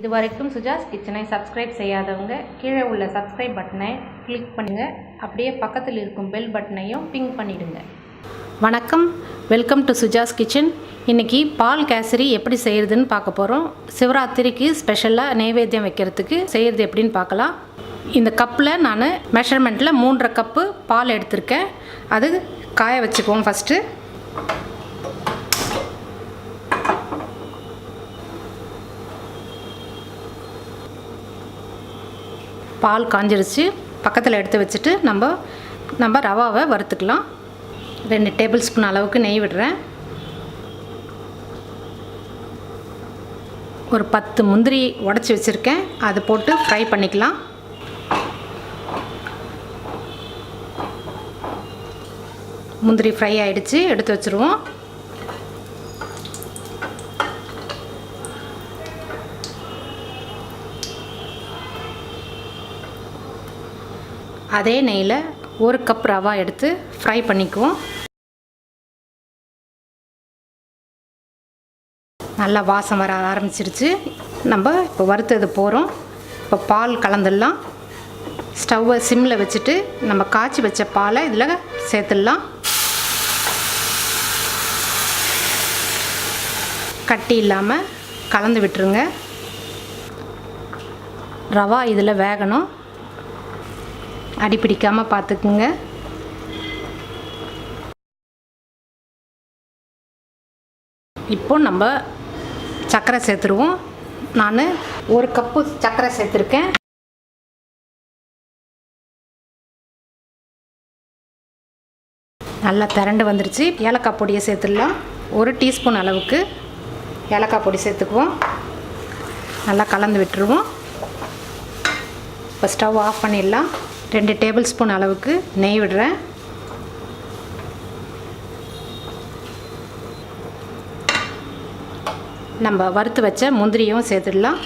இதுவரைக்கும் சுஜாஸ் கிச்சனை சப்ஸ்கிரைப் செய்யாதவங்க கீழே உள்ள சப்ஸ்கிரைப் பட்டனை கிளிக் பண்ணுங்கள். அப்படியே பக்கத்தில் இருக்கும் பெல் பட்டனையும் பிங்க் பண்ணிவிடுங்க. வணக்கம், வெல்கம் டு சுஜாஸ் கிச்சன். இன்றைக்கி பால் கேசரி எப்படி செய்கிறதுன்னு பார்க்க போகிறோம். சிவராத்திரிக்கு ஸ்பெஷலாக நைவேத்தியம் வைக்கிறதுக்கு செய்கிறது எப்படின்னு பார்க்கலாம். இந்த கப்பில் நான் மெஷர்மெண்ட்டில் 3.5 கப்பு பால் எடுத்திருக்கேன். அது காய வச்சுக்குவோம். ஃபஸ்ட்டு பால் காஞ்சிருச்சு. பக்கத்தில் எடுத்து வச்சுட்டு நம்ம ரவாவை வறுத்துக்கலாம். 2 டேபிள் ஸ்பூன் அளவுக்கு நெய் விடுறேன். ஒரு 10 முந்திரி உடச்சி வச்சுருக்கேன், அதை போட்டு ஃப்ரை பண்ணிக்கலாம். முந்திரி ஃப்ரை ஆகிடுச்சு, எடுத்து வச்சுருவோம். அதே நெய்யில் 1 கப் ரவா எடுத்து ஃப்ரை பண்ணிக்குவோம். நல்லா வாசம் வர ஆரம்பிச்சிருச்சு. நம்ம இப்போ வறுத்தது போகிறோம். இப்போ பால் கலந்துடலாம். ஸ்டவ்வை சிம்மில் வச்சுட்டு நம்ம காய்ச்சி வச்ச பாலை இதில் சேர்த்துடலாம். கட்டி இல்லாமல் கலந்து விட்டுருங்க. ரவா இதில் வேகணும், அடி பிடிக்காமல் பார்த்துக்குங்க. இப்போ நம்ம சர்க்கரை சேர்த்துருவோம். நான் 1 கப்பு சர்க்கரை சேர்த்துருக்கேன். நல்லா திரண்டு வந்துருச்சு. ஏலக்காய் பொடியை சேர்த்துடலாம். 1 டீஸ்பூன் அளவுக்கு ஏலக்காய் பொடி சேர்த்துக்குவோம். நல்லா கலந்து விட்டுருவோம். இப்போ ஸ்டவ் ஆஃப் பண்ணிடலாம். 2 டேபிள் ஸ்பூன் அளவுக்கு நெய் விடுறேன். நம்ம வறுத்து வச்ச முந்திரியும் சேர்த்துடலாம்.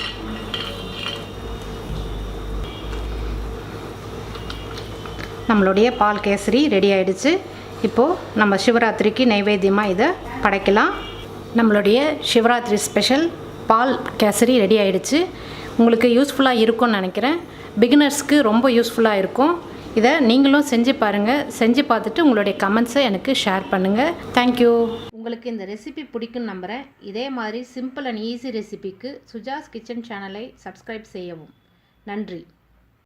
நம்மளுடைய பால் கேசரி ரெடி ஆகிடுச்சு. இப்போது நம்ம சிவராத்திரிக்கு நைவேத்தியமாக இதை படைக்கலாம். நம்மளுடைய சிவராத்திரி ஸ்பெஷல் பால் கேசரி ரெடி ஆகிடுச்சு. உங்களுக்கு யூஸ்ஃபுல்லாக இருக்கும்னு நினைக்கிறேன். பிகினர்ஸ்க்கு ரொம்ப யூஸ்ஃபுல்லாக இருக்கும். இதை நீங்களும் செஞ்சு பாருங்கள். செஞ்சு பார்த்துட்டு உங்களுடைய கமெண்ட்ஸை எனக்கு ஷேர் பண்ணுங்கள். தேங்க்யூ. உங்களுக்கு இந்த ரெசிபி பிடிக்கும்னு நம்புகிறேன். இதே மாதிரி சிம்பிள் அண்ட் ஈஸி ரெசிபிக்கு சுஜாஸ் கிச்சன் சேனலை சப்ஸ்கிரைப் செய்யவும். நன்றி.